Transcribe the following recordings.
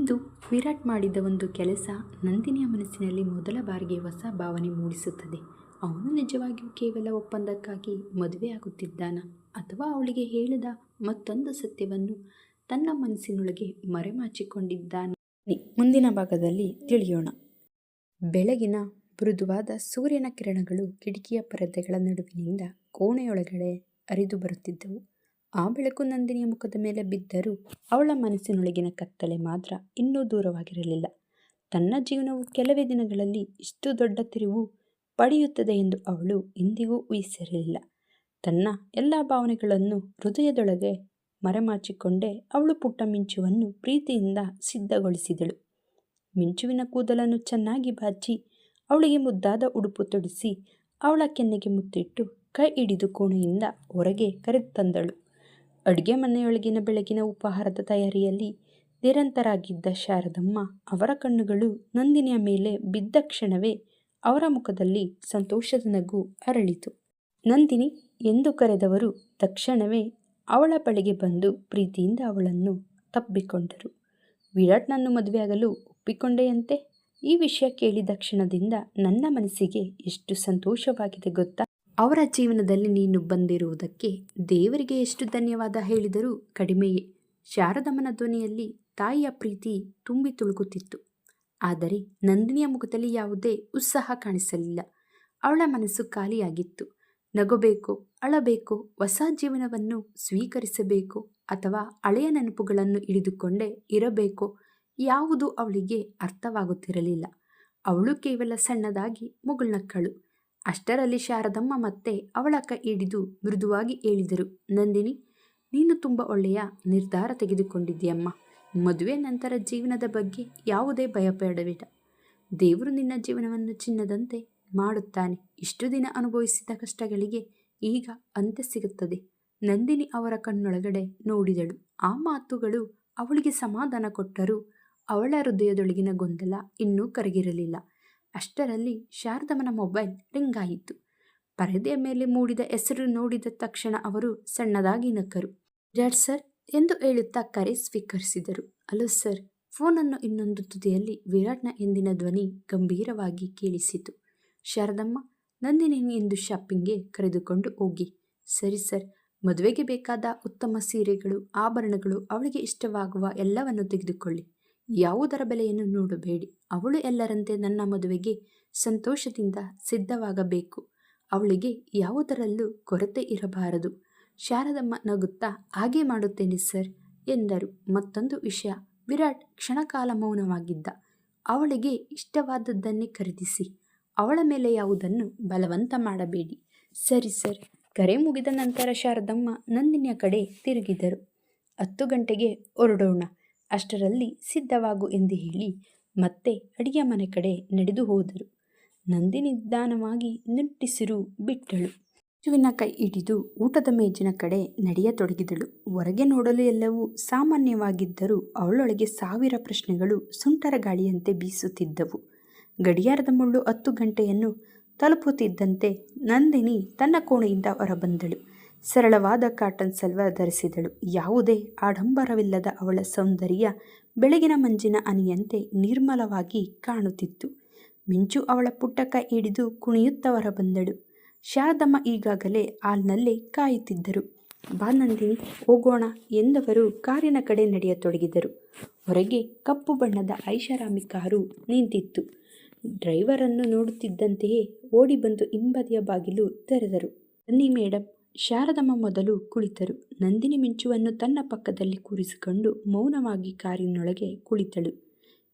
ಇಂದು ವಿರಾಟ್ ಮಾಡಿದ ಒಂದು ಕೆಲಸ ನಂದಿನಿಯ ಮನಸ್ಸಿನಲ್ಲಿ ಮೊದಲ ಬಾರಿಗೆ ಹೊಸ ಭಾವನೆ ಮೂಡಿಸುತ್ತದೆ. ಅವನು ನಿಜವಾಗಿಯೂ ಕೇವಲ ಒಪ್ಪಂದಕ್ಕಾಗಿ ಮದುವೆಯಾಗುತ್ತಿದ್ದಾನ, ಅಥವಾ ಅವಳಿಗೆ ಹೇಳಿದ ಮತ್ತೊಂದು ಸತ್ಯವನ್ನು ತನ್ನ ಮನಸ್ಸಿನೊಳಗೆ ಮರೆಮಾಚಿಕೊಂಡಿದ್ದಾನೆ? ಮುಂದಿನ ಭಾಗದಲ್ಲಿ ತಿಳಿಯೋಣ. ಬೆಳಗಿನ ಮೃದುವಾದ ಸೂರ್ಯನ ಕಿರಣಗಳು ಕಿಟಕಿಯ ಪರದೆಗಳ ನಡುವಿನಿಂದ ಕೋಣೆಯೊಳಗಡೆ ಹರಿದು ಬರುತ್ತಿದ್ದವು. ಆ ಬೆಳಕು ನಂದಿನಿಯ ಮುಖದ ಮೇಲೆ ಬಿದ್ದರೂ ಅವಳ ಮನಸ್ಸಿನೊಳಗಿನ ಕತ್ತಲೆ ಮಾತ್ರ ಇನ್ನೂ ದೂರವಾಗಿರಲಿಲ್ಲ. ತನ್ನ ಜೀವನವು ಕೆಲವೇ ದಿನಗಳಲ್ಲಿ ಇಷ್ಟು ದೊಡ್ಡ ತಿರುವು ಪಡೆಯುತ್ತದೆ ಎಂದು ಅವಳು ಎಂದಿಗೂ ಊಹಿಸಿರಲಿಲ್ಲ. ತನ್ನ ಎಲ್ಲ ಭಾವನೆಗಳನ್ನು ಹೃದಯದೊಳಗೆ ಮರೆಮಾಚಿಕೊಂಡೇ ಅವಳು ಪುಟ್ಟ ಮಿಂಚುವನ್ನು ಪ್ರೀತಿಯಿಂದ ಸಿದ್ಧಗೊಳಿಸಿದಳು. ಮಿಂಚುವಿನ ಕೂದಲನ್ನು ಚೆನ್ನಾಗಿ ಬಾಚಿ ಅವಳಿಗೆ ಮುದ್ದಾದ ಉಡುಪು ತೊಡಿಸಿ ಅವಳ ಕೆನ್ನೆಗೆ ಮುತ್ತಿಟ್ಟು ಕೈ ಹಿಡಿದು ಕೋಣೆಯಿಂದ ಹೊರಗೆ ಕರೆತಂದಳು. ಅಡುಗೆ ಮನೆಯೊಳಗಿನ ಬೆಳಗಿನ ಉಪಹಾರದ ತಯಾರಿಯಲ್ಲಿ ನಿರಂತರಾಗಿದ್ದ ಶಾರದಮ್ಮ ಅವರ ಕಣ್ಣುಗಳು ನಂದಿನಿಯ ಮೇಲೆ ಬಿದ್ದ ಕ್ಷಣವೇ ಅವರ ಮುಖದಲ್ಲಿ ಸಂತೋಷದ ನಗು ಅರಳಿತು. ನಂದಿನಿ ಎಂದು ಕರೆದವರು ತಕ್ಷಣವೇ ಅವಳ ಬಳಿಗೆ ಬಂದು ಪ್ರೀತಿಯಿಂದ ಅವಳನ್ನು ತಬ್ಬಿಕೊಂಡರು. ವಿರಾಟ್ನನ್ನು ಮದುವೆಯಾಗಲು ಒಪ್ಪಿಕೊಂಡೆಯಂತೆ? ಈ ವಿಷಯ ಕೇಳಿದ ಕ್ಷಣದಿಂದ ನನ್ನ ಮನಸ್ಸಿಗೆ ಎಷ್ಟು ಸಂತೋಷವಾಗಿದೆ ಗೊತ್ತಾ? ಅವರ ಜೀವನದಲ್ಲಿ ನೀನು ಬಂದಿರುವುದಕ್ಕೆ ದೇವರಿಗೆ ಎಷ್ಟು ಧನ್ಯವಾದ ಹೇಳಿದರೂ ಕಡಿಮೆಯೇ. ಶಾರದಮ್ಮನ ಧ್ವನಿಯಲ್ಲಿ ತಾಯಿಯ ಪ್ರೀತಿ ತುಂಬಿ ತುಳುಕುತ್ತಿತ್ತು. ಆದರೆ ನಂದಿನಿಯ ಮುಖದಲ್ಲಿ ಯಾವುದೇ ಉತ್ಸಾಹ ಕಾಣಿಸಲಿಲ್ಲ. ಅವಳ ಮನಸ್ಸು ಖಾಲಿಯಾಗಿತ್ತು. ನಗಬೇಕೋ, ಅಳಬೇಕೋ, ಹೊಸ ಜೀವನವನ್ನು ಸ್ವೀಕರಿಸಬೇಕೋ, ಅಥವಾ ಹಳೆಯ ನೆನಪುಗಳನ್ನು ಹಿಡಿದುಕೊಂಡೇ ಇರಬೇಕೋ, ಯಾವುದು ಅವಳಿಗೆ ಅರ್ಥವಾಗುತ್ತಿರಲಿಲ್ಲ. ಅವಳು ಕೇವಲ ಸಣ್ಣದಾಗಿ ಮುಗುಳ್ನಕ್ಕಳು. ಅಷ್ಟರಲ್ಲಿ ಶಾರದಮ್ಮ ಮತ್ತೆ ಅವಳ ಕೈ ಹಿಡಿದು ಮೃದುವಾಗಿ ಹೇಳಿದರು, ನಂದಿನಿ, ನೀನು ತುಂಬ ಒಳ್ಳೆಯ ನಿರ್ಧಾರ ತೆಗೆದುಕೊಂಡಿದ್ದೀಯಮ್ಮ. ಮದುವೆ ನಂತರ ಜೀವನದ ಬಗ್ಗೆ ಯಾವುದೇ ಭಯಪಡಬೇಡ. ದೇವರು ನಿನ್ನ ಜೀವನವನ್ನು ಚಿನ್ನದಂತೆ ಮಾಡುತ್ತಾನೆ. ಇಷ್ಟು ದಿನ ಅನುಭವಿಸಿದ ಕಷ್ಟಗಳಿಗೆ ಈಗ ಅಂತ್ಯ ಸಿಗುತ್ತದೆ. ನಂದಿನಿ ಅವರ ಕಣ್ಣೊಳಗಡೆ ನೋಡಿದಳು. ಆ ಮಾತುಗಳು ಅವಳಿಗೆ ಸಮಾಧಾನ ಕೊಟ್ಟರೂ ಅವಳ ಹೃದಯದೊಳಗಿನ ಗೊಂದಲ ಇನ್ನೂ ಕರಗಿರಲಿಲ್ಲ. ಅಷ್ಟರಲ್ಲಿ ಶಾರದಮ್ಮನ ಮೊಬೈಲ್ ರಿಂಗ್ ಆಯಿತು. ಪರದೆಯ ಮೇಲೆ ಮೂಡಿದ ಹೆಸರು ನೋಡಿದ ತಕ್ಷಣ ಅವರು ಸಣ್ಣದಾಗಿ ನಕ್ಕರು. ವಿರಾಟ್ ಸರ್ ಎಂದು ಹೇಳುತ್ತಾ ಕರೆ ಸ್ವೀಕರಿಸಿದರು. Hello sir. ಫೋನನ್ನು ಇನ್ನೊಂದು ತುದಿಯಲ್ಲಿ ವಿರಾಟ್ನ ಎಂದಿನ ಧ್ವನಿ ಗಂಭೀರವಾಗಿ ಕೇಳಿಸಿತು. ಶಾರದಮ್ಮ, ನಂದಿನಿ ಎಂದು ಶಾಪಿಂಗ್ಗೆ ಕರೆದುಕೊಂಡು ಹೋಗಿ. ಸರಿ ಸರ್. ಮದುವೆಗೆ ಬೇಕಾದ ಉತ್ತಮ ಸೀರೆಗಳು, ಆಭರಣಗಳು, ಅವಳಿಗೆ ಇಷ್ಟವಾಗುವ ಎಲ್ಲವನ್ನು ತೆಗೆದುಕೊಳ್ಳಿ. ಯಾವುದರ ಬೆಲೆಯನ್ನು ನೋಡಬೇಡಿ. ಅವಳು ಎಲ್ಲರಂತೆ ನನ್ನ ಮದುವೆಗೆ ಸಂತೋಷದಿಂದ ಸಿದ್ಧವಾಗಬೇಕು. ಅವಳಿಗೆ ಯಾವುದರಲ್ಲೂ ಕೊರತೆ ಇರಬಾರದು. ಶಾರದಮ್ಮ ನಗುತ್ತಾ ಹಾಗೆ ಮಾಡುತ್ತೇನೆ ಸರ್ ಎಂದರು. ಮತ್ತೊಂದು ವಿಷಯ, ವಿರಾಟ್ ಕ್ಷಣಕಾಲ ಮೌನವಾಗಿದ್ದ. ಅವಳಿಗೆ ಇಷ್ಟವಾದದ್ದನ್ನೇ ಖರೀದಿಸಿ, ಅವಳ ಮೇಲೆ ಯಾವುದನ್ನು ಬಲವಂತ ಮಾಡಬೇಡಿ. ಸರಿ ಸರ್. ಕರೆ ಮುಗಿದ ನಂತರ ಶಾರದಮ್ಮ ನಂದಿನಿಯ ಕಡೆ ತಿರುಗಿದರು. 10 ಗಂಟೆಗೆ ಹೊರಡೋಣ. ಅಷ್ಟರಲ್ಲಿ ಸಿದ್ಧವಾಗು ಎಂದು ಹೇಳಿ ಮತ್ತೆ ಅಡಿಗೆ ಮನೆ ಕಡೆ ನಡೆದು ಹೋದರು. ನಂದಿನಿ ನಿಧಾನವಾಗಿ ನಿಟ್ಟುಸಿರು ಬಿಟ್ಟಳು. ಮಿಂಚುವಿನ ಕೈ ಹಿಡಿದು ಊಟದ ಮೇಜಿನ ಕಡೆ ನಡೆಯತೊಡಗಿದಳು. ಹೊರಗೆ ನೋಡಲು ಎಲ್ಲವೂ ಸಾಮಾನ್ಯವಾಗಿದ್ದರೂ ಅವಳೊಳಗೆ 1000 ಪ್ರಶ್ನೆಗಳು ಸುಂಟರ ಗಾಳಿಯಂತೆ ಬೀಸುತ್ತಿದ್ದವು. ಗಡಿಯಾರದ ಮುಳ್ಳು 10 ಗಂಟೆಯನ್ನು ತಲುಪುತ್ತಿದ್ದಂತೆ ನಂದಿನಿ ತನ್ನ ಕೋಣೆಯಿಂದ ಹೊರಬಂದಳು. ಸರಳವಾದ ಕಾಟನ್ ಸಲ್ವಾರ್ ಧರಿಸಿದಳು. ಯಾವುದೇ ಆಡಂಬರವಿಲ್ಲದ ಅವಳ ಸೌಂದರ್ಯ ಬೆಳಗಿನ ಮಂಜಿನ ಹನಿಯಂತೆ ನಿರ್ಮಲವಾಗಿ ಕಾಣುತ್ತಿತ್ತು. ಮಿಂಚು ಅವಳ ಪುಟ್ಟ ಕೈ ಹಿಡಿದು ಕುಣಿಯುತ್ತಾ ಹೊರಬಂದಳು. ಶಾರದಮ್ಮ ಈಗಾಗಲೇ ಹಾಲ್ನಲ್ಲೇ ಕಾಯುತ್ತಿದ್ದರು. ಬಾ ನಂದಿನಿ, ಹೋಗೋಣ ಎಂದವರು ಕಾರಿನ ಕಡೆ ನಡೆಯತೊಡಗಿದರು. ಹೊರಗೆ ಕಪ್ಪು ಬಣ್ಣದ ಐಷಾರಾಮಿ ಕಾರು ನಿಂತಿತ್ತು. ಡ್ರೈವರನ್ನು ನೋಡುತ್ತಿದ್ದಂತೆಯೇ ಓಡಿ ಬಂದು ಹಿಂಬದಿಯ ಬಾಗಿಲು ತೆರೆದರು. ಬನ್ನಿ ಮೇಡಮ್. ಶಾರದಮ್ಮ ಮೊದಲು ಕುಳಿತರು. ನಂದಿನಿ ಮಿಂಚುವನ್ನು ತನ್ನ ಪಕ್ಕದಲ್ಲಿ ಕೂರಿಸಿಕೊಂಡು ಮೌನವಾಗಿ ಕಾರಿನೊಳಗೆ ಕುಳಿತಳು.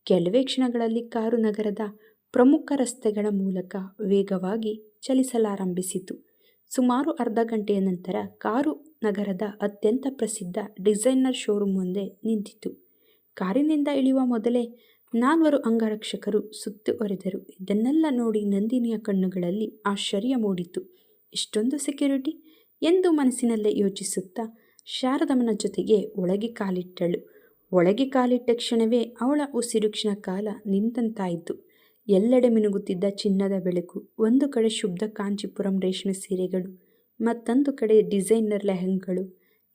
ಕೆಲವೇ ಕ್ಷಣಗಳಲ್ಲಿ ಕಾರು ನಗರದ ಪ್ರಮುಖ ರಸ್ತೆಗಳ ಮೂಲಕ ವೇಗವಾಗಿ ಚಲಿಸಲಾರಂಭಿಸಿತು. ಸುಮಾರು ಅರ್ಧ ಗಂಟೆಯ ನಂತರ ಕಾರು ನಗರದ ಅತ್ಯಂತ ಪ್ರಸಿದ್ಧ ಡಿಸೈನರ್ ಶೋರೂಮ್ ಮುಂದೆ ನಿಂತಿತು. ಕಾರಿನಿಂದ ಇಳಿಯುವ ಮೊದಲೇ 4 ಅಂಗರಕ್ಷಕರು ಸುತ್ತುವರೆದರು. ಇದನ್ನೆಲ್ಲ ನೋಡಿ ನಂದಿನಿಯ ಕಣ್ಣುಗಳಲ್ಲಿ ಆಶ್ಚರ್ಯ ಮೂಡಿತು. ಇಷ್ಟೊಂದು ಸೆಕ್ಯೂರಿಟಿ ಎಂದು ಮನಸ್ಸಿನಲ್ಲೇ ಯೋಚಿಸುತ್ತಾ ಶಾರದಮ್ಮನ ಜೊತೆಗೆ ಒಳಗೆ ಕಾಲಿಟ್ಟಳು. ಒಳಗೆ ಕಾಲಿಟ್ಟ ಕ್ಷಣವೇ ಅವಳ ಉಸಿರು ಕ್ಷಣಕಾಲ ನಿಂತಂತಾಯಿತು. ಎಲ್ಲೆಡೆ ಮಿನುಗುತ್ತಿದ್ದ ಚಿನ್ನದ ಬೆಳಕು. ಒಂದು ಕಡೆ ಶುದ್ಧ ಕಾಂಚೀಪುರಂ ರೇಷ್ಮೆ ಸೀರೆಗಳು, ಮತ್ತೊಂದು ಕಡೆ ಡಿಸೈನರ್ ಲೆಹಂಗಳು,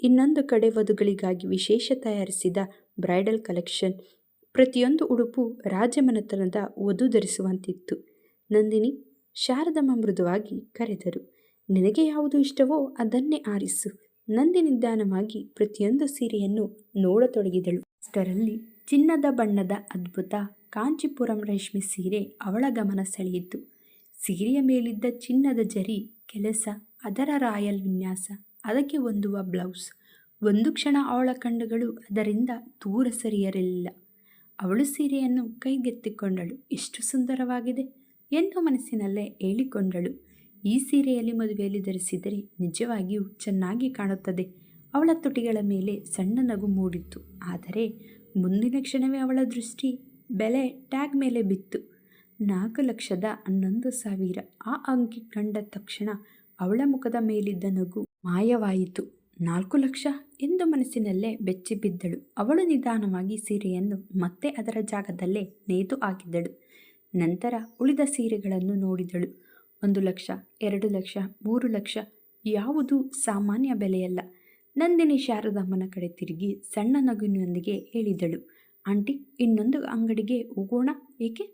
ಇನ್ನೊಂದು ಕಡೆ ವಧುಗಳಿಗಾಗಿ ವಿಶೇಷ ತಯಾರಿಸಿದ ಬ್ರೈಡಲ್ ಕಲೆಕ್ಷನ್. ಪ್ರತಿಯೊಂದು ಉಡುಪು ರಾಜಮನೆತನದ ವಧು ಧರಿಸುವಂತಿತ್ತು. ನಂದಿನಿ ಶಾರದಮ್ಮ ಮೃದುವಾಗಿ ಕರೆದರು. ನಿನಗೆ ಯಾವುದು ಇಷ್ಟವೋ ಅದನ್ನೇ ಆರಿಸು. ನಂದಿನಿ ನಿಧಾನವಾಗಿ ಪ್ರತಿಯೊಂದು ಸೀರೆಯನ್ನು ನೋಡತೊಡಗಿದಳು. ಅಷ್ಟರಲ್ಲಿ ಚಿನ್ನದ ಬಣ್ಣದ ಅದ್ಭುತ ಕಾಂಚೀಪುರಂ ರೇಷ್ಮೆ ಸೀರೆ ಅವಳ ಗಮನ ಸೆಳೆಯಿತು. ಸೀರೆಯ ಮೇಲಿದ್ದ ಚಿನ್ನದ ಜರಿ ಕೆಲಸ, ಅದರ ರಾಯಲ್ ವಿನ್ಯಾಸ, ಅದಕ್ಕೆ ಹೊಂದುವ ಬ್ಲೌಸ್. ಒಂದು ಕ್ಷಣ ಅವಳ ಕಣ್ಣುಗಳು ಅದರಿಂದ ದೂರ ಸರಿಯಲಿಲ್ಲ. ಅವಳು ಸೀರೆಯನ್ನು ಕೈಗೆತ್ತಿಕೊಂಡಳು. ಎಷ್ಟು ಸುಂದರವಾಗಿದೆ ಎಂದು ಮನಸ್ಸಿನಲ್ಲೇ ಹೇಳಿಕೊಂಡಳು. ಈ ಸೀರೆಯಲ್ಲಿ ಮದುವೆಯಲ್ಲಿ ಧರಿಸಿದರೆ ನಿಜವಾಗಿಯೂ ಚೆನ್ನಾಗಿ ಕಾಣುತ್ತದೆ. ಅವಳ ತುಟಿಗಳ ಮೇಲೆ ಸಣ್ಣ ನಗು ಮೂಡಿತ್ತು. ಆದರೆ ಮುಂದಿನ ಕ್ಷಣವೇ ಅವಳ ದೃಷ್ಟಿ ಬೆಲೆ ಟ್ಯಾಗ್ ಮೇಲೆ ಬಿತ್ತು. 4,11,000. ಆ ಅಂಕಿ ಕಂಡ ತಕ್ಷಣ ಅವಳ ಮುಖದ ಮೇಲಿದ್ದ ನಗು ಮಾಯವಾಯಿತು. 4 ಲಕ್ಷ ಎಂದು ಮನಸ್ಸಿನಲ್ಲೇ ಬೆಚ್ಚಿಬಿದ್ದಳು. ಅವಳು ನಿಧಾನವಾಗಿ ಸೀರೆಯನ್ನು ಮತ್ತೆ ಅದರ ಜಾಗದಲ್ಲೇ ನೇತು ಹಾಕಿದಳು. ನಂತರ ಉಳಿದ ಸೀರೆಗಳನ್ನು ನೋಡಿದಳು. 1 ಲಕ್ಷ, 2 ಲಕ್ಷ, 3 ಲಕ್ಷ. ಯಾವುದೂ ಸಾಮಾನ್ಯ ಬೆಲೆಯಲ್ಲ. ನಂದಿನಿ ಶಾರದಮ್ಮನ ಕಡೆ ತಿರುಗಿ ಸಣ್ಣ ನಗುವಿನೊಂದಿಗೆ ಹೇಳಿದಳು, ಆಂಟಿ, ಇನ್ನೊಂದು ಅಂಗಡಿಗೆ ಹೋಗೋಣ ಏಕೆ?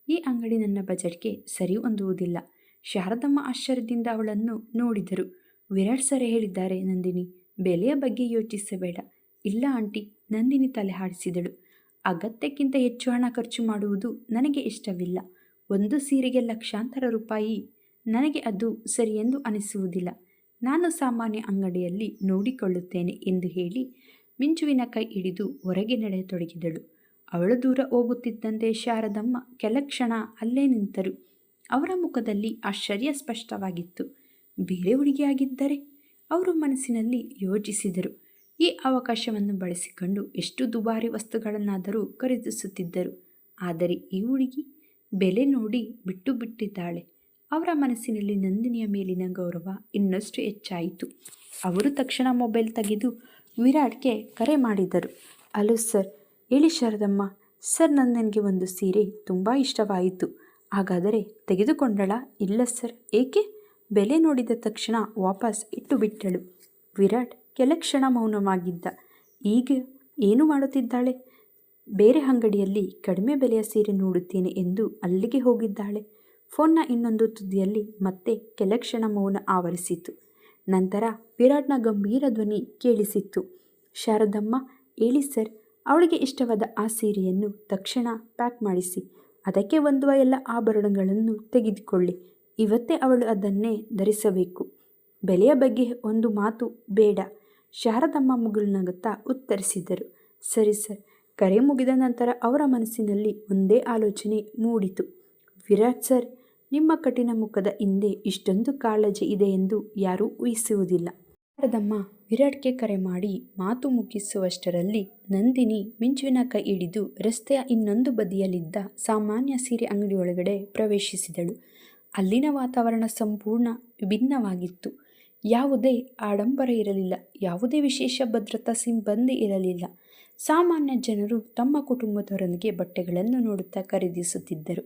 ಈ ಅಂಗಡಿ ನನ್ನ ಬಜೆಟ್ಗೆ ಸರಿ ಹೊಂದುವುದಿಲ್ಲ. ಶಾರದಮ್ಮ ಆಶ್ಚರ್ಯದಿಂದ ಅವಳನ್ನು ನೋಡಿದರು. ವಿರಾಟ್ ಸರ್ ಹೇಳಿದ್ದಾರೆ ನಂದಿನಿ, ಬೆಲೆಯ ಬಗ್ಗೆ ಯೋಚಿಸಬೇಡ. ಇಲ್ಲ ಆಂಟಿ, ನಂದಿನಿ ತಲೆ ಹಾಡಿಸಿದಳು. ಅಗತ್ಯಕ್ಕಿಂತ ಹೆಚ್ಚು ಹಣ ಖರ್ಚು ಮಾಡುವುದು ನನಗೆ ಇಷ್ಟವಿಲ್ಲ. ಒಂದು ಸೀರೆಗೆ ಲಕ್ಷಾಂತರ ರೂಪಾಯಿ. ನನಗೆ ಅದು ಸರಿಯೆಂದು ಅನಿಸುವುದಿಲ್ಲ. ನಾನು ಸಾಮಾನ್ಯ ಅಂಗಡಿಯಲ್ಲಿ ನೋಡಿಕೊಳ್ಳುತ್ತೇನೆ ಎಂದು ಹೇಳಿ ಮಿಂಚುವಿನ ಕೈ ಹಿಡಿದು ಹೊರಗೆ ನಡೆಯತೊಡಗಿದಳು. ಅವಳು ದೂರ ಹೋಗುತ್ತಿದ್ದಂತೆ ಶಾರದಮ್ಮ ಕೆಲ ಕ್ಷಣ ಅಲ್ಲೇ ನಿಂತರು. ಅವರ ಮುಖದಲ್ಲಿ ಆಶ್ಚರ್ಯ ಸ್ಪಷ್ಟವಾಗಿತ್ತು. ಬೇರೆ ಹುಡುಗಿಯಾಗಿದ್ದರೆ? ಅವರು ಮನಸ್ಸಿನಲ್ಲಿ ಯೋಚಿಸಿದರು. ಈ ಅವಕಾಶವನ್ನು ಬಳಸಿಕೊಂಡು ಎಷ್ಟು ದುಬಾರಿ ವಸ್ತುಗಳನ್ನಾದರೂ ಖರೀದಿಸುತ್ತಿದ್ದರು. ಆದರೆ ಈ ಹುಡುಗಿ ಬೆಲೆ ನೋಡಿ ಬಿಟ್ಟು ಬಿಟ್ಟಿದ್ದಾಳೆ. ಅವರ ಮನಸ್ಸಿನಲ್ಲಿ ನಂದಿನಿಯ ಮೇಲಿನ ಗೌರವ ಇನ್ನಷ್ಟು ಹೆಚ್ಚಾಯಿತು. ಅವರು ತಕ್ಷಣ ಮೊಬೈಲ್ ತೆಗೆದು ವಿರಾಟ್ಗೆ ಕರೆ ಮಾಡಿದರು. Hello sir. ಹೇಳಿ ಶಾರದಮ್ಮ. ಸರ್, ನನಗೆ ಒಂದು ಸೀರೆ ತುಂಬ ಇಷ್ಟವಾಯಿತು. ಹಾಗಾದರೆ ತೆಗೆದುಕೊಂಡಳಾ? ಇಲ್ಲ ಸರ್. ಏಕೆ? ಬೆಲೆ ನೋಡಿದ ತಕ್ಷಣ ವಾಪಸ್ ಇಟ್ಟು ಬಿಟ್ಟಳು. ವಿರಾಟ್ ಕೆಲ ಕ್ಷಣ ಮೌನವಾಗಿದ್ದ. ಈಗ ಏನು ಮಾಡುತ್ತಿದ್ದಾಳೆ? ಬೇರೆ ಅಂಗಡಿಯಲ್ಲಿ ಕಡಿಮೆ ಬೆಲೆಯ ಸೀರೆ ನೋಡುತ್ತೇನೆ ಎಂದು ಅಲ್ಲಿಗೆ ಹೋಗಿದ್ದಾಳೆ. ಫೋನ್ನ ಇನ್ನೊಂದು ತುದಿಯಲ್ಲಿ ಮತ್ತೆ ಕೆಲ ಕ್ಷಣ ಮೌನ ಆವರಿಸಿತು. ನಂತರ ವಿರಾಟ್ನ ಗಂಭೀರ ಧ್ವನಿ ಕೇಳಿಸಿತ್ತು. ಶಾರದಮ್ಮ, ಹೇಳಿ ಸರ್. ಅವಳಿಗೆ ಇಷ್ಟವಾದ ಆ ಸೀರೆಯನ್ನು ತಕ್ಷಣ ಪ್ಯಾಕ್ ಮಾಡಿಸಿ. ಅದಕ್ಕೆ ಹೊಂದುವ ಎಲ್ಲ ಆಭರಣಗಳನ್ನು ತೆಗೆದುಕೊಳ್ಳಿ. ಇವತ್ತೇ ಅವಳು ಅದನ್ನೇ ಧರಿಸಬೇಕು. ಬೆಲೆಯ ಬಗ್ಗೆ ಒಂದು ಮಾತು ಬೇಡ. ಶಾರದಮ್ಮ ಮುಗುಳು ನಗುತ್ತಾ ಉತ್ತರಿಸಿದರು. ಸರಿ ಸರ್. ಕರೆ ಮುಗಿದ ನಂತರ ಅವರ ಮನಸ್ಸಿನಲ್ಲಿ ಒಂದೇ ಆಲೋಚನೆ ಮೂಡಿತು. ವಿರಾಟ್ ಸರ್, ನಿಮ್ಮ ಕಠಿಣ ಮುಖದ ಹಿಂದೆ ಇಷ್ಟೊಂದು ಕಾಳಜಿ ಇದೆ ಎಂದು ಯಾರೂ ಊಹಿಸುವುದಿಲ್ಲ. ಶಾರದಮ್ಮ ವಿರಾಟ್ಗೆ ಕರೆ ಮಾಡಿ ಮಾತು ಮುಗಿಸುವಷ್ಟರಲ್ಲಿ ನಂದಿನಿ ಮಿಂಚುವಿನ ಕೈ ಹಿಡಿದು ರಸ್ತೆಯ ಇನ್ನೊಂದು ಬದಿಯಲ್ಲಿದ್ದ ಸಾಮಾನ್ಯ ಸೀರೆ ಅಂಗಡಿಯೊಳಗಡೆ ಪ್ರವೇಶಿಸಿದಳು. ಅಲ್ಲಿನ ವಾತಾವರಣ ಸಂಪೂರ್ಣ ವಿಭಿನ್ನವಾಗಿತ್ತು. ಯಾವುದೇ ಆಡಂಬರ ಇರಲಿಲ್ಲ. ಯಾವುದೇ ವಿಶೇಷ ಭದ್ರತಾ ಸಿಬ್ಬಂದಿ ಇರಲಿಲ್ಲ. ಸಾಮಾನ್ಯ ಜನರು ತಮ್ಮ ಕುಟುಂಬದವರೊಂದಿಗೆ ಬಟ್ಟೆಗಳನ್ನು ನೋಡುತ್ತಾ ಖರೀದಿಸುತ್ತಿದ್ದರು.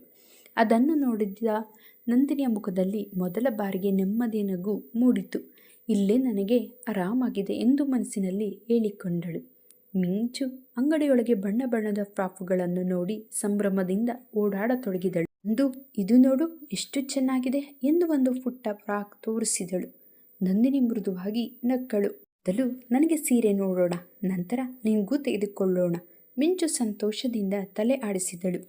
ಅದನ್ನು ನೋಡಿದ ನಂದಿನಿಯ ಮುಖದಲ್ಲಿ ಮೊದಲ ಬಾರಿಗೆ ನೆಮ್ಮದಿಯ ನಗು ಮೂಡಿತು. ಇಲ್ಲೇ ನನಗೆ ಆರಾಮಾಗಿದೆ ಎಂದು ಮನಸ್ಸಿನಲ್ಲಿ ಹೇಳಿಕೊಂಡಳು. ಮಿಂಚು ಅಂಗಡಿಯೊಳಗೆ ಬಣ್ಣ ಬಣ್ಣದ ಫ್ರಾಕುಗಳನ್ನು ನೋಡಿ ಸಂಭ್ರಮದಿಂದ ಓಡಾಡತೊಡಗಿದಳು. ಇದು ನೋಡು ಎಷ್ಟು ಚೆನ್ನಾಗಿದೆ ಎಂದು ಒಂದು ಪುಟ್ಟ ಫ್ರಾಕ್ ತೋರಿಸಿದಳು. ನಂದಿನಿ ಮೃದುವಾಗಿ ನಕ್ಕಳು. ಮೊದಲು ನನಗೆ ಸೀರೆ ನೋಡೋಣ, ನಂತರ ನಿನಗೂ ತೆಗೆದುಕೊಳ್ಳೋಣ. ಮಿಂಚು ಸಂತೋಷದಿಂದ ತಲೆ ಆಡಿಸಿದಳು.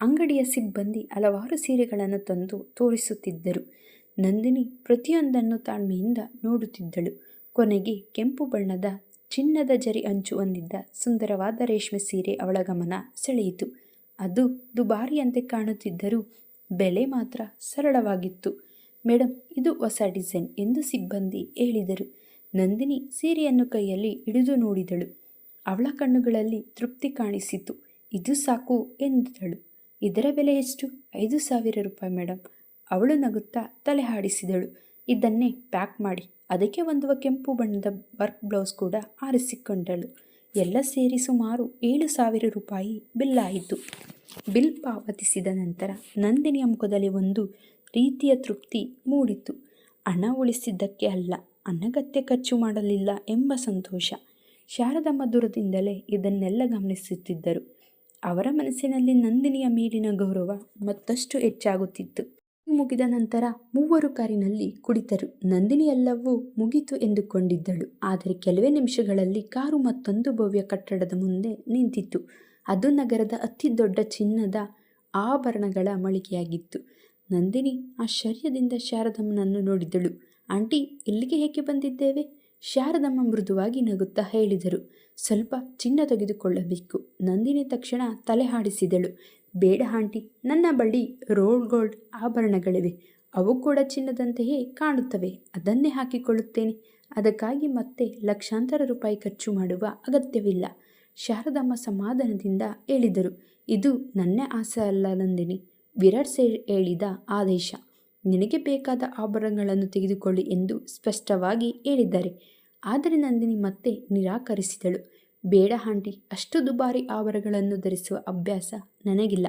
ಅಂಗಡಿಯ ಸಿಬ್ಬಂದಿ ಹಲವಾರು ಸೀರೆಗಳನ್ನು ತಂದು ತೋರಿಸುತ್ತಿದ್ದರು. ನಂದಿನಿ ಪ್ರತಿಯೊಂದನ್ನು ತಾಳ್ಮೆಯಿಂದ ನೋಡುತ್ತಿದ್ದಳು. ಕೊನೆಗೆ ಕೆಂಪು ಬಣ್ಣದ ಚಿನ್ನದ ಜರಿ ಅಂಚು ಹೊಂದಿದ್ದ ಸುಂದರವಾದ ರೇಷ್ಮೆ ಸೀರೆ ಅವಳ ಗಮನ ಸೆಳೆಯಿತು. ಅದು ದುಬಾರಿಯಂತೆ ಕಾಣುತ್ತಿದ್ದರೂ ಬೆಲೆ ಮಾತ್ರ ಸರಳವಾಗಿತ್ತು. ಮೇಡಮ್, ಇದು ಹೊಸ ಡಿಸೈನ್ ಎಂದು ಸಿಬ್ಬಂದಿ ಹೇಳಿದರು. ನಂದಿನಿ ಸೀರೆಯನ್ನು ಕೈಯಲ್ಲಿ ಹಿಡಿದು ನೋಡಿದಳು. ಅವಳ ಕಣ್ಣುಗಳಲ್ಲಿ ತೃಪ್ತಿ ಕಾಣಿಸಿತು. ಇದು ಸಾಕು ಎಂದಳು. ಇದರ ಬೆಲೆ ಎಷ್ಟು? 5,000 ರೂಪಾಯಿ ಮೇಡಮ್. ಅವಳು ನಗುತ್ತಾ ತಲೆ ಹಾಡಿಸಿದಳು. ಇದನ್ನೇ ಪ್ಯಾಕ್ ಮಾಡಿ. ಅದಕ್ಕೆ ಹೊಂದುವ ಕೆಂಪು ಬಣ್ಣದ ವರ್ಕ್ ಬ್ಲೌಸ್ ಕೂಡ ಆರಿಸಿಕೊಂಡಳು. ಎಲ್ಲ ಸೇರಿ ಸುಮಾರು 7,000 ರೂಪಾಯಿ ಬಿಲ್ ಆಯಿತು. ಬಿಲ್ ಪಾವತಿಸಿದ ನಂತರ ನಂದಿನಿಯ ಮುಖದಲ್ಲಿ ಒಂದು ರೀತಿಯ ತೃಪ್ತಿ ಮೂಡಿತು. ಹಣ ಉಳಿಸಿದ್ದಕ್ಕೆ ಅಲ್ಲ, ಅನಗತ್ಯ ಖರ್ಚು ಮಾಡಲಿಲ್ಲ ಎಂಬ ಸಂತೋಷ. ಶಾರದಮ್ಮ ದೂರದಿಂದಲೇ ಇದನ್ನೆಲ್ಲ ಗಮನಿಸುತ್ತಿದ್ದರು. ಅವರ ಮನಸ್ಸಿನಲ್ಲಿ ನಂದಿನಿಯ ಮೇಲಿನ ಗೌರವ ಮತ್ತಷ್ಟು ಹೆಚ್ಚಾಗುತ್ತಿತ್ತು. ಮುಗಿದ ನಂತರ ಮೂವರು ಕಾರಿನಲ್ಲಿ ಕುಳಿತರು. ನಂದಿನಿ ಎಲ್ಲವೂ ಮುಗಿತು ಎಂದುಕೊಂಡಿದ್ದಳು. ಆದರೆ ಕೆಲವೇ ನಿಮಿಷಗಳಲ್ಲಿ ಕಾರು ಮತ್ತೊಂದು ಭವ್ಯ ಕಟ್ಟಡದ ಮುಂದೆ ನಿಂತಿತು. ಅದು ನಗರದ ಅತಿ ದೊಡ್ಡ ಚಿನ್ನದ ಆಭರಣಗಳ ಮಳಿಗೆಯಾಗಿತ್ತು. ನಂದಿನಿ ಆಶ್ಚರ್ಯದಿಂದ ಶಾರದಮ್ಮನನ್ನು ನೋಡಿದಳು. ಆಂಟಿ, ಇಲ್ಲಿಗೆ ಏಕೆ ಬಂದಿದ್ದೇವೆ? ಶಾರದಮ್ಮ ಮೃದುವಾಗಿ ನಗುತ್ತಾ ಹೇಳಿದರು. ಸ್ವಲ್ಪ ಚಿನ್ನ ತೆಗೆದುಕೊಳ್ಳಬೇಕು. ನಂದಿನಿ ತಕ್ಷಣ ತಲೆ ಆಡಿಸಿದಳು. ಬೇಡ ಆಂಟಿ, ನನ್ನ ಬಳಿ ರೋಲ್ ಗೋಲ್ಡ್ ಆಭರಣಗಳಿವೆ. ಅವು ಕೂಡ ಚಿನ್ನದಂತೆಯೇ ಕಾಣುತ್ತವೆ. ಅದನ್ನೇ ಹಾಕಿಕೊಳ್ಳುತ್ತೇನೆ. ಅದಕ್ಕಾಗಿ ಮತ್ತೆ ಲಕ್ಷಾಂತರ ರೂಪಾಯಿ ಖರ್ಚು ಮಾಡುವ ಅಗತ್ಯವಿಲ್ಲ. ಶಾರದಮ್ಮ ಸಮಾಧಾನದಿಂದ ಹೇಳಿದರು. ಇದು ನನ್ನ ಆಸೆ ಅಲ್ಲ ನಂದಿನಿ, ವಿರಾಟ್ ಸೇರ್ ಹೇಳಿದ ಆದೇಶ. ನಿನಗೆ ಬೇಕಾದ ಆಭರಣಗಳನ್ನು ತೆಗೆದುಕೊಳ್ಳಿ ಎಂದು ಸ್ಪಷ್ಟವಾಗಿ ಹೇಳಿದ್ದಾರೆ. ಆದರೆ ನಂದಿನಿ ಮತ್ತೆ ನಿರಾಕರಿಸಿದಳು. ಬೇಡ ಆಂಟಿ, ಅಷ್ಟು ದುಬಾರಿ ಆಭರಣಗಳನ್ನು ಧರಿಸುವ ಅಭ್ಯಾಸ ನನಗಿಲ್ಲ.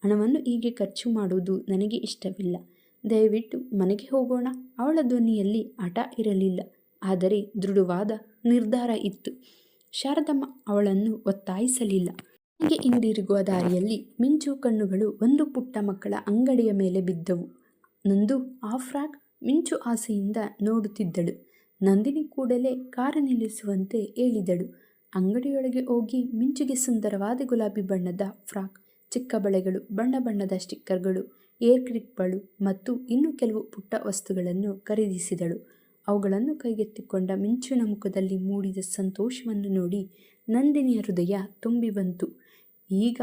ಹಣವನ್ನು ಹೀಗೆ ಖರ್ಚು ಮಾಡುವುದು ನನಗೆ ಇಷ್ಟವಿಲ್ಲ. ದಯವಿಟ್ಟು ಮನೆಗೆ ಹೋಗೋಣ. ಅವಳ ಧ್ವನಿಯಲ್ಲಿ ಹಠ ಇರಲಿಲ್ಲ, ಆದರೆ ದೃಢವಾದ ನಿರ್ಧಾರ ಇತ್ತು. ಶಾರದಮ್ಮ ಅವಳನ್ನು ಒತ್ತಾಯಿಸಲಿಲ್ಲ. ಮನೆಗೆ ಹಿಂದಿರುಗುವ ದಾರಿಯಲ್ಲಿ ಮಿಂಚು ಕಣ್ಣುಗಳು ಒಂದು ಪುಟ್ಟ ಮಕ್ಕಳ ಅಂಗಡಿಯ ಮೇಲೆ ಬಿದ್ದವು. ನಂದು ಆ ಫ್ರಾಕ್? ಮಿಂಚು ಆಸೆಯಿಂದ ನೋಡುತ್ತಿದ್ದಳು. ನಂದಿನಿ ಕೂಡಲೇ ಕಾರು ನಿಲ್ಲಿಸುವಂತೆ ಹೇಳಿದಳು. ಅಂಗಡಿಯೊಳಗೆ ಹೋಗಿ ಮಿಂಚುಗೆ ಸುಂದರವಾದ ಗುಲಾಬಿ ಬಣ್ಣದ ಫ್ರಾಕ್, ಚಿಕ್ಕ ಬಳೆಗಳು, ಬಣ್ಣ ಬಣ್ಣದ ಸ್ಟಿಕ್ಕರ್ಗಳು, ಏರ್ ಕ್ಲಿಪ್ಗಳು ಮತ್ತು ಇನ್ನೂ ಕೆಲವು ಪುಟ್ಟ ವಸ್ತುಗಳನ್ನು ಖರೀದಿಸಿದಳು. ಅವುಗಳನ್ನು ಕೈಗೆತ್ತಿಕೊಂಡ ಮಿಂಚಿನ ಮುಖದಲ್ಲಿ ಮೂಡಿದ ಸಂತೋಷವನ್ನು ನೋಡಿ ನಂದಿನಿಯ ಹೃದಯ ತುಂಬಿ ಬಂತು. ಈಗ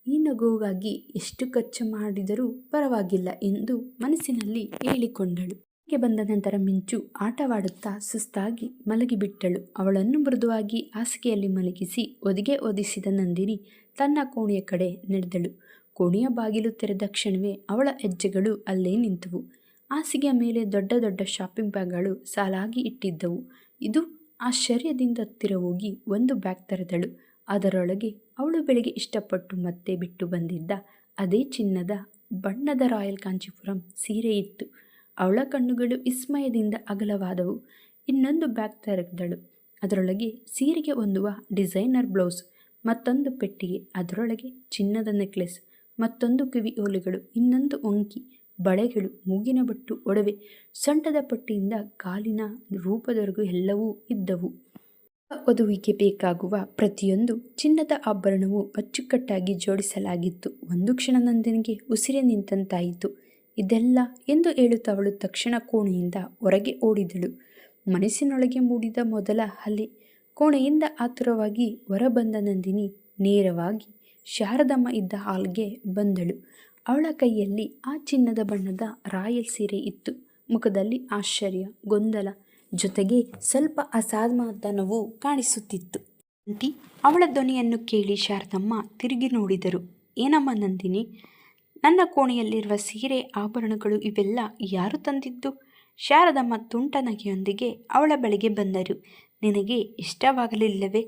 ಈ ನಗುವಾಗಿ ಎಷ್ಟು ಖರ್ಚು ಮಾಡಿದರೂ ಪರವಾಗಿಲ್ಲ ಎಂದು ಮನಸ್ಸಿನಲ್ಲಿ ಹೇಳಿಕೊಂಡಳು. ಮನೆಗೆ ಬಂದ ನಂತರ ಮಿಂಚು ಆಟವಾಡುತ್ತಾ ಸುಸ್ತಾಗಿ ಮಲಗಿಬಿಟ್ಟಳು. ಅವಳನ್ನು ಮೃದುವಾಗಿ ಹಾಸಿಗೆಯಲ್ಲಿ ಮಲಗಿಸಿ ಹೊದಿಗೆ ಹೊದಿಸಿದ ನಂದಿನಿ ತನ್ನ ಕೋಣೆಯ ಕಡೆ ನಡೆದಳು. ಕೋಣೆಯ ಬಾಗಿಲು ತೆರೆದ ಕ್ಷಣವೇ ಅವಳ ಹೆಜ್ಜೆಗಳು ಅಲ್ಲೇ ನಿಂತವು. ಹಾಸಿಗೆಯ ಮೇಲೆ ದೊಡ್ಡ ದೊಡ್ಡ ಶಾಪಿಂಗ್ ಬ್ಯಾಗ್ಗಳು ಸಾಲಾಗಿ ಇಟ್ಟಿದ್ದವು. ಇದು ಆಶ್ಚರ್ಯದಿಂದ ಹತ್ತಿರ ಹೋಗಿ ಒಂದು ಬ್ಯಾಗ್ ತೆರೆದಳು. ಅದರೊಳಗೆ ಅವಳು ಬೆಳಿಗ್ಗೆ ಇಷ್ಟಪಟ್ಟು ಮತ್ತೆ ಬಿಟ್ಟು ಬಂದಿದ್ದ ಅದೇ ಚಿನ್ನದ ಬಣ್ಣದ ರಾಯಲ್ ಕಾಂಚೀಪುರಂ ಸೀರೆ ಇತ್ತು. ಅವಳ ಕಣ್ಣುಗಳು ವಿಸ್ಮಯದಿಂದ ಅಗಲವಾದವು. ಇನ್ನೊಂದು ಬ್ಯಾಗ್ ತೆರೆದಳು. ಅದರೊಳಗೆ ಸೀರೆಗೆ ಹೊಂದುವ ಡಿಸೈನರ್ ಬ್ಲೌಸ್, ಮತ್ತೊಂದು ಪೆಟ್ಟಿಗೆ, ಅದರೊಳಗೆ ಚಿನ್ನದ ನೆಕ್ಲೆಸ್, ಮತ್ತೊಂದು ಕಿವಿ ಓಲೆಗಳು, ಇನ್ನೊಂದು ವಂಕಿ, ಬಳೆಗಳು, ಮೂಗಿನ ಬಟ್ಟು, ಒಡವೆ, ಸೊಂಟದ ಪಟ್ಟಿಯಿಂದ ಕಾಲಿನ ರೂಪದವರೆಗೂ ಎಲ್ಲವೂ ಇದ್ದವು. ವಧುವಿಗೆ ಬೇಕಾಗುವ ಪ್ರತಿಯೊಂದು ಚಿನ್ನದ ಆಭರಣವು ಅಚ್ಚುಕಟ್ಟಾಗಿ ಜೋಡಿಸಲಾಗಿತ್ತು. ಒಂದು ಕ್ಷಣ ನಂದಿನಿಗೆ ಉಸಿರೇ ನಿಂತಂತಾಯಿತು. ಇದೆಲ್ಲ ಎಂದು ಹೇಳುತ್ತಾ ಅವಳು ತಕ್ಷಣ ಕೋಣೆಯಿಂದ ಹೊರಗೆ ಓಡಿದಳು. ಮನಸ್ಸಿನೊಳಗೆ ಮೂಡಿದ ಮೊದಲ ಅಲೆ. ಕೋಣೆಯಿಂದ ಆತುರವಾಗಿ ಹೊರಬಂದ ನಂದಿನಿ ನೇರವಾಗಿ ಶಾರದಮ್ಮ ಇದ್ದ ಹಾಲ್ಗೆ ಬಂದಳು. ಅವಳ ಕೈಯಲ್ಲಿ ಆ ಚಿನ್ನದ ಬಣ್ಣದ ರಾಯಲ್ ಸೀರೆ ಇತ್ತು. ಮುಖದಲ್ಲಿ ಆಶ್ಚರ್ಯ, ಗೊಂದಲ, ಜೊತೆಗೆ ಸ್ವಲ್ಪ ಅಸಮಾಧಾನವೂ ಕಾಣಿಸುತ್ತಿತ್ತು. ಆಂಟಿ, ಅವಳ ಧ್ವನಿಯನ್ನು ಕೇಳಿ ಶಾರದಮ್ಮ ತಿರುಗಿ ನೋಡಿದರು. ಏನಮ್ಮ ನಂದಿನಿ, ನನ್ನ ಕೋಣೆಯಲ್ಲಿರುವ ಸೀರೆ, ಆಭರಣಗಳು ಇವೆಲ್ಲ ಯಾರು ತಂದಿದ್ದು? ಶಾರದಮ್ಮ ತುಂಟ ನಗೆಯೊಂದಿಗೆ ಅವಳ ಬಳಿಗೆ ಬಂದರು. ನಿನಗೆ ಇಷ್ಟವಾಗಲಿಲ್ಲವೇ?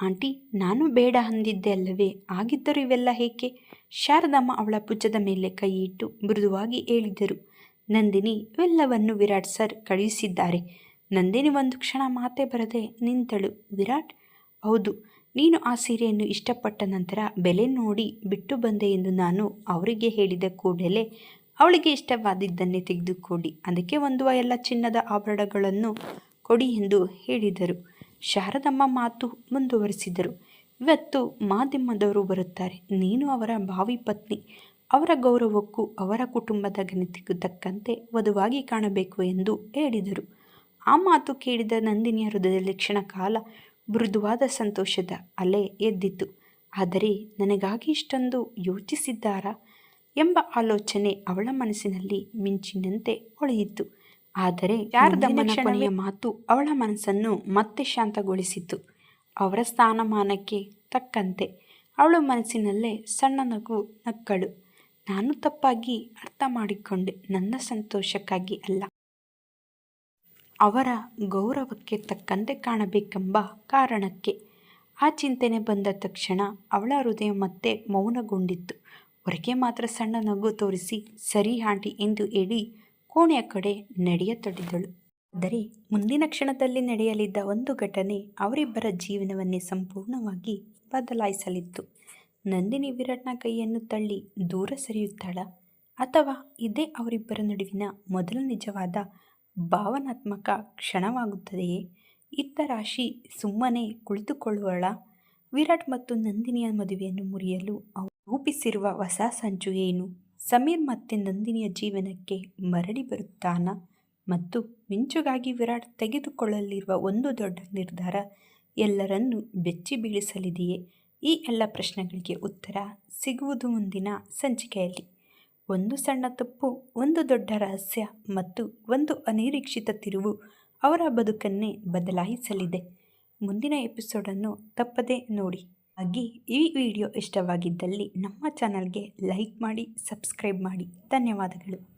ಆಂಟಿ, ನಾನು ಬೇಡ ಅಂದಿದ್ದೆ ಅಲ್ಲವೇ? ಆಗಿದ್ದರೂ ಇವೆಲ್ಲ ಏಕೆ? ಶಾರದಮ್ಮ ಅವಳ ಭುಜದ ಮೇಲೆ ಕೈ ಇಟ್ಟು ಮೃದುವಾಗಿ ಹೇಳಿದರು. ನಂದಿನಿ, ಇವೆಲ್ಲವನ್ನು ವಿರಾಟ್ ಸರ್ ಕಳುಹಿಸಿದ್ದಾರೆ. ನಂದಿನಿ ಒಂದು ಕ್ಷಣ ಮಾತೆ ಬರದೆ ನಿಂತಳು. ವಿರಾಟ್? ಹೌದು. ನೀನು ಆ ಸೀರೆಯನ್ನು ಇಷ್ಟಪಟ್ಟ ನಂತರ ಬೆಲೆ ನೋಡಿ ಬಿಟ್ಟು ಬಂದೆ ಎಂದು ನಾನು ಅವರಿಗೆ ಹೇಳಿದ ಕೂಡಲೇ ಅವಳಿಗೆ ಇಷ್ಟವಾದಿದ್ದನ್ನೇ ತೆಗೆದುಕೊಡಿ, ಅದಕ್ಕೆ ಹೊಂದುವ ಎಲ್ಲ ಚಿನ್ನದ ಆಭರಣಗಳನ್ನು ಕೊಡಿ ಎಂದು ಹೇಳಿದರು. ಶಾರದಮ್ಮ ಮಾತು ಮುಂದುವರಿಸಿದರು. ಇವತ್ತು ಮಾಧ್ಯಮದವರು ಬರುತ್ತಾರೆ. ನೀನು ಅವರ ಭಾವಿ ಪತ್ನಿ. ಅವರ ಗೌರವಕ್ಕೂ ಅವರ ಕುಟುಂಬದ ಘನತೆಗೂ ತಕ್ಕಂತೆ ವಧುವಾಗಿ ಕಾಣಬೇಕು ಎಂದು ಹೇಳಿದರು. ಆ ಮಾತು ಕೇಳಿದ ನಂದಿನಿಯ ಹೃದಯದಲ್ಲಿ ಕ್ಷಣಕಾಲ ಮೃದುವಾದ ಸಂತೋಷದ ಅಲೆ ಎದ್ದಿತು. ಆದರೆ ನನಗಾಗಿ ಇಷ್ಟೊಂದು ಯೋಚಿಸಿದ್ದಾರಾ ಎಂಬ ಆಲೋಚನೆ ಅವಳ ಮನಸ್ಸಿನಲ್ಲಿ ಮಿಂಚಿನಂತೆ ಹೊಳೆಯಿತು. ಆದರೆ ಶಾರದಮ್ಮನ ಕೊನೆಯ ಮಾತು ಅವಳ ಮನಸ್ಸನ್ನು ಮತ್ತೆ ಶಾಂತಗೊಳಿಸಿತು. ಅವರ ಸ್ಥಾನಮಾನಕ್ಕೆ ತಕ್ಕಂತೆ ಅವಳ ಮನಸ್ಸಿನಲ್ಲೇ ಸಣ್ಣ ನಗು ನಕ್ಕಳು. ನಾನು ತಪ್ಪಾಗಿ ಅರ್ಥ ಮಾಡಿಕೊಂಡೆ. ನನ್ನ ಸಂತೋಷಕ್ಕಾಗಿ ಅಲ್ಲ, ಅವರ ಗೌರವಕ್ಕೆ ತಕ್ಕಂತೆ ಕಾಣಬೇಕೆಂಬ ಕಾರಣಕ್ಕೆ. ಆ ಚಿಂತನೆ ಬಂದ ತಕ್ಷಣ ಅವಳ ಹೃದಯ ಮತ್ತೆ ಮೌನಗೊಂಡಿತ್ತು. ಹೊರಗೆ ಮಾತ್ರ ಸಣ್ಣ ನಗು ತೋರಿಸಿ ಸರಿ ಆಂಟಿ ಎಂದು ಹೇಳಿ ಕೋಣೆಯ ಕಡೆ ನಡೆಯತೊಡಗಿದಳು. ಆದರೆ ಮುಂದಿನ ಕ್ಷಣದಲ್ಲಿ ನಡೆಯಲಿದ್ದ ಒಂದು ಘಟನೆ ಅವರಿಬ್ಬರ ಜೀವನವನ್ನೇ ಸಂಪೂರ್ಣವಾಗಿ ಬದಲಾಯಿಸಲಿತ್ತು. ನಂದಿನಿ ವಿರಾಟ್ನ ಕೈಯನ್ನು ತಳ್ಳಿ ದೂರ ಸರಿಯುತ್ತಾಳ, ಅಥವಾ ಇದೇ ಅವರಿಬ್ಬರ ನಡುವಿನ ಮೊದಲ ನಿಜವಾದ ಭಾವನಾತ್ಮಕ ಕ್ಷಣವಾಗುತ್ತದೆಯೇ? ಇತ್ತ ರಾಶಿ ಸುಮ್ಮನೆ ಕುಳಿತುಕೊಳ್ಳುವಳ? ವಿರಾಟ್ ಮತ್ತು ನಂದಿನಿಯ ಮದುವೆಯನ್ನು ಮುರಿಯಲು ಅವರು ರೂಪಿಸಿರುವ ಹೊಸ ಸಂಚು ಏನು? ಸಮೀರ್ ಮತ್ತೆ ನಂದಿನಿಯ ಜೀವನಕ್ಕೆ ಮರಳಿ ಬರುತ್ತಾನ? ಮತ್ತು ಮಿಂಚುಗಾಗಿ ವಿರಾಟ್ ತೆಗೆದುಕೊಳ್ಳಲಿರುವ ಒಂದು ದೊಡ್ಡ ನಿರ್ಧಾರ ಎಲ್ಲರನ್ನೂ ಬೆಚ್ಚಿ ಬೀಳಿಸಲಿದೆಯೇ? ಈ ಎಲ್ಲ ಪ್ರಶ್ನೆಗಳಿಗೆ ಉತ್ತರ ಸಿಗುವುದು ಮುಂದಿನ ಸಂಚಿಕೆಯಲ್ಲಿ. ಒಂದು ಸಣ್ಣ ತಪ್ಪು, ಒಂದು ದೊಡ್ಡ ರಹಸ್ಯ ಮತ್ತು ಒಂದು ಅನಿರೀಕ್ಷಿತ ತಿರುವು ಅವರ ಬದುಕನ್ನೇ ಬದಲಾಯಿಸಲಿದೆ. ಮುಂದಿನ ಎಪಿಸೋಡನ್ನು ತಪ್ಪದೇ ನೋಡಿ. ಹಾಗೆ ಈ ವಿಡಿಯೋ ಇಷ್ಟವಾಗಿದ್ದಲ್ಲಿ ನಮ್ಮ ಚಾನಲ್ಗೆ ಲೈಕ್ ಮಾಡಿ, ಸಬ್ಸ್ಕ್ರೈಬ್ ಮಾಡಿ. ಧನ್ಯವಾದಗಳು.